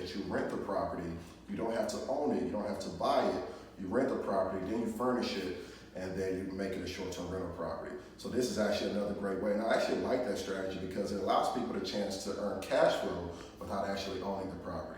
that you rent the property. You don't have to own it, you don't have to buy it. You rent the property, then you furnish it, and then you make it a short-term rental property. So this is actually another great way. And I actually like that strategy because it allows people the chance to earn cash flow without actually owning the property.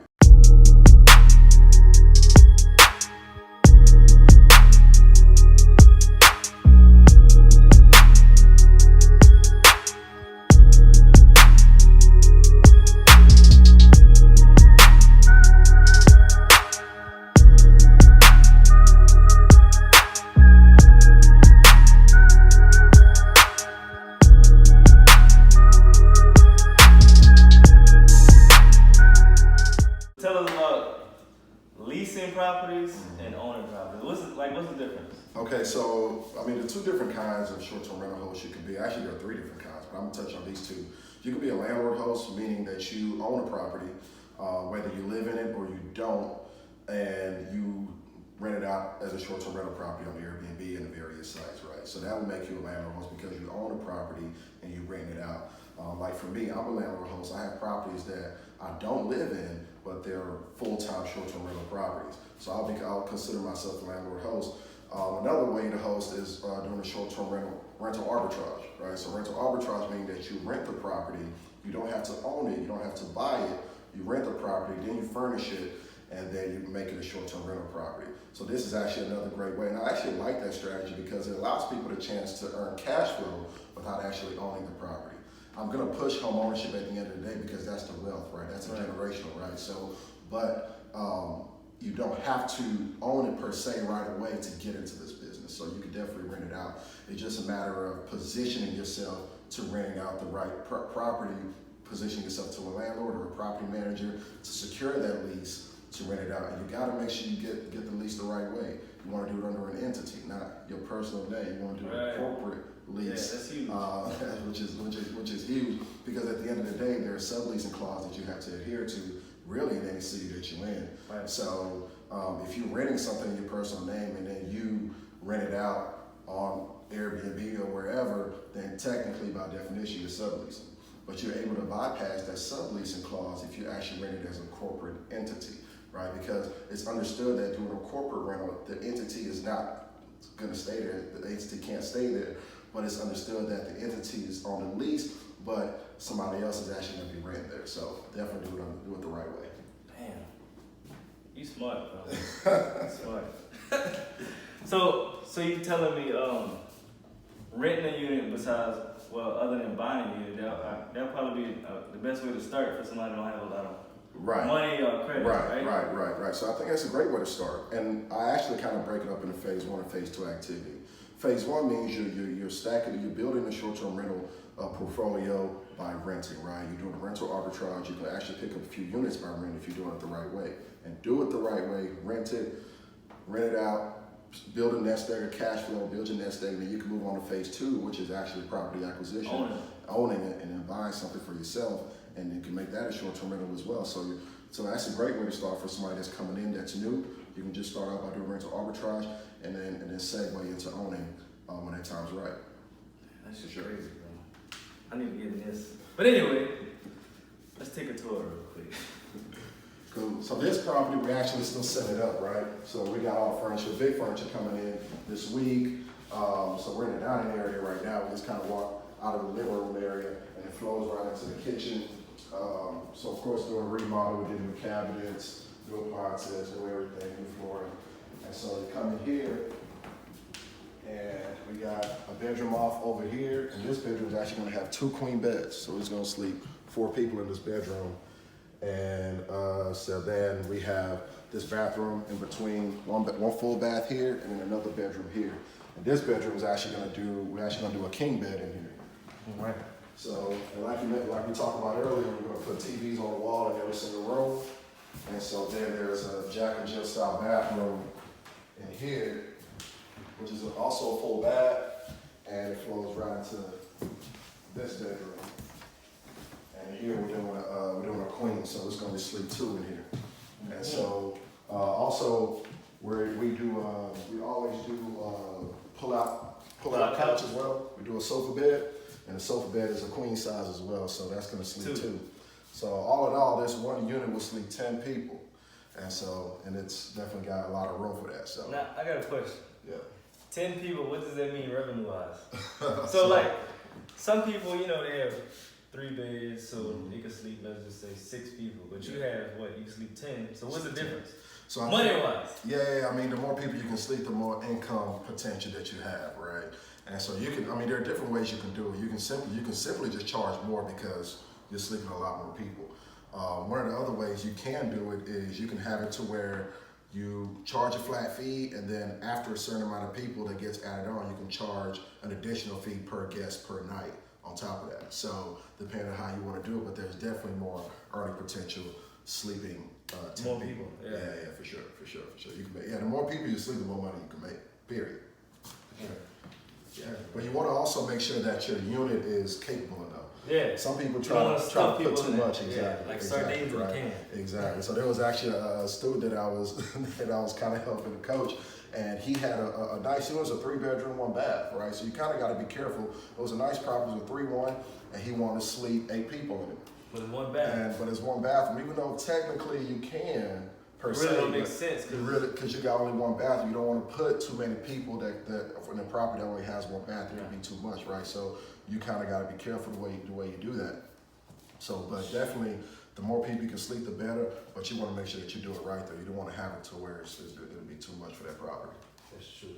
Tell us about leasing properties and owning properties. What's the difference? Okay, so I mean, the two different kinds of short-term rental hosts you can be. Actually, there are three different kinds, but I'm gonna touch on these two. You can be a landlord host, meaning that you own a property, whether you live in it or you don't, and you rent it out as a short-term rental property on Airbnb and the various sites, right? So that will make you a landlord host because you own a property and you rent it out. Like for me, I'm a landlord host. I have properties that I don't live in, but they're full-time short-term rental properties. So I'll consider myself a landlord host. Another way to host is doing a short-term rental arbitrage, right? So rental arbitrage means that you rent the property, you don't have to own it, you don't have to buy it, you rent the property, then you furnish it, and then you make it a short-term rental property. So this is actually another great way. And I actually like that strategy because it allows people the chance to earn cash flow without actually owning the property. I'm gonna push home ownership at the end of the day because that's the wealth, right? That's a generational, right? So, but you don't have to own it per se right away to get into this business. So you can definitely rent it out. It's just a matter of positioning yourself to renting out the right property, position yourself to a landlord or a property manager to secure that lease to rent it out. And you gotta make sure you get the lease the right way. You wanna do it under an entity, not your personal name. You wanna do a corporate lease, yeah, that's huge. which is huge because at the end of the day, there are subleasing clauses that you have to adhere to really in any city that you're in. Right. So if you're renting something in your personal name and then you rent it out on Airbnb or wherever, then technically by definition you're subleasing. But you're able to bypass that subleasing clause if you actually rent it as a corporate entity, right? Because it's understood that doing a corporate rental, the entity is not gonna stay there, the entity can't stay there, but it's understood that the entity is on the lease, but somebody else is actually gonna be renting there. So definitely do it the right way. Damn, you smart, bro. Smart. So you telling me renting a unit besides, well, other than buying a unit, that'll probably be the best way to start for somebody who don't have a lot of money or credit, right? Right. So I think that's a great way to start. And I actually kind of break it up into phase 1 and phase 2 activity. Phase 1 means you're stacking, you're building a short-term rental portfolio by renting, right? You're doing a rental arbitrage. You can actually pick up a few units by renting if you're doing it the right way. And do it the right way, rent it out, build a nest egg, cash flow, build your nest egg, and then you can move on to phase 2, which is actually property acquisition, owning it, and then buying something for yourself, and you can make that a short-term rental as well. So that's a great way to start for somebody that's coming in that's new. You can just start out by doing rental arbitrage, and then segue into owning when that time's right. That's just crazy, bro. I need to get in this. But anyway, let's take a tour real quick. Cool. So this property, we actually still set it up, right? So we got all furniture, big furniture coming in this week. So we're in the dining area right now. We just kind of walk out of the living room area, and it flows right into the kitchen. So of course, doing a remodel, we did new cabinets, new appliances, new everything, new flooring. And so you come in here, and we got a bedroom off over here, and this bedroom is actually going to have 2 queen beds. So it's going to sleep 4 people in this bedroom. And so then we have this bathroom in between, one full bath here and then another bedroom here. And this bedroom is actually we're actually gonna do a king bed in here. Right. So, and like we talked about earlier, we're gonna put TVs on the wall in every single room. And so then there's a Jack and Jill style bathroom in here, which is also a full bath, and it flows right into this bedroom. And here we're doing a queen, so it's gonna be sleep 2 in here. And so also we always do pull out couch as well. We do a sofa bed, and the sofa bed is a queen size as well, so that's gonna sleep 2. So all in all, this one unit will sleep 10 people. And it's definitely got a lot of room for that. So Now, I got a question. yeah. 10 people, what does that mean revenue-wise? So like, some people, you know, they have 3 beds, so they can sleep, let's just say 6 people. But you have, what, you can sleep 10. So what's the difference? So Money-wise? Yeah, I mean, the more people you can sleep, the more income potential that you have, right? And so you can, I mean, there are different ways you can do it. You can simply just charge more because you're sleeping a lot more people. One of the other ways you can do it is you can have it to where you charge a flat fee, and then after a certain amount of people that gets added on, you can charge an additional fee per guest per night on top of that. So depending on how you want to do it, but there's definitely more earning potential sleeping 10 More people. people, Yeah, for sure. You can make, the more people you sleep, the more money you can make, period. Yeah, but you want to also make sure that your unit is capable enough. Yeah. Some people You try don't to stuff put people too in there. much. Exactly. Yeah, like sardines in a can. Exactly. So there was actually a student that I was kind of helping to coach, and he had a nice. It was a 3-bedroom, 1 bath, right? So you kind of got to be careful. It was a nice property, it was a 3-1, and he wanted to sleep 8 people in it. But it's 1 bath. But it's 1 bathroom, even though technically you can. Per se, It really don't make sense because you got only 1 bathroom. You don't want to put too many people that in a property that only has 1 bathroom. It'd be too much, right? So you kind of got to be careful the way you do that. So, but definitely, the more people you can sleep, the better. But you want to make sure that you do it right, though. You don't want to have it to where it'll be too much for that property. That's true.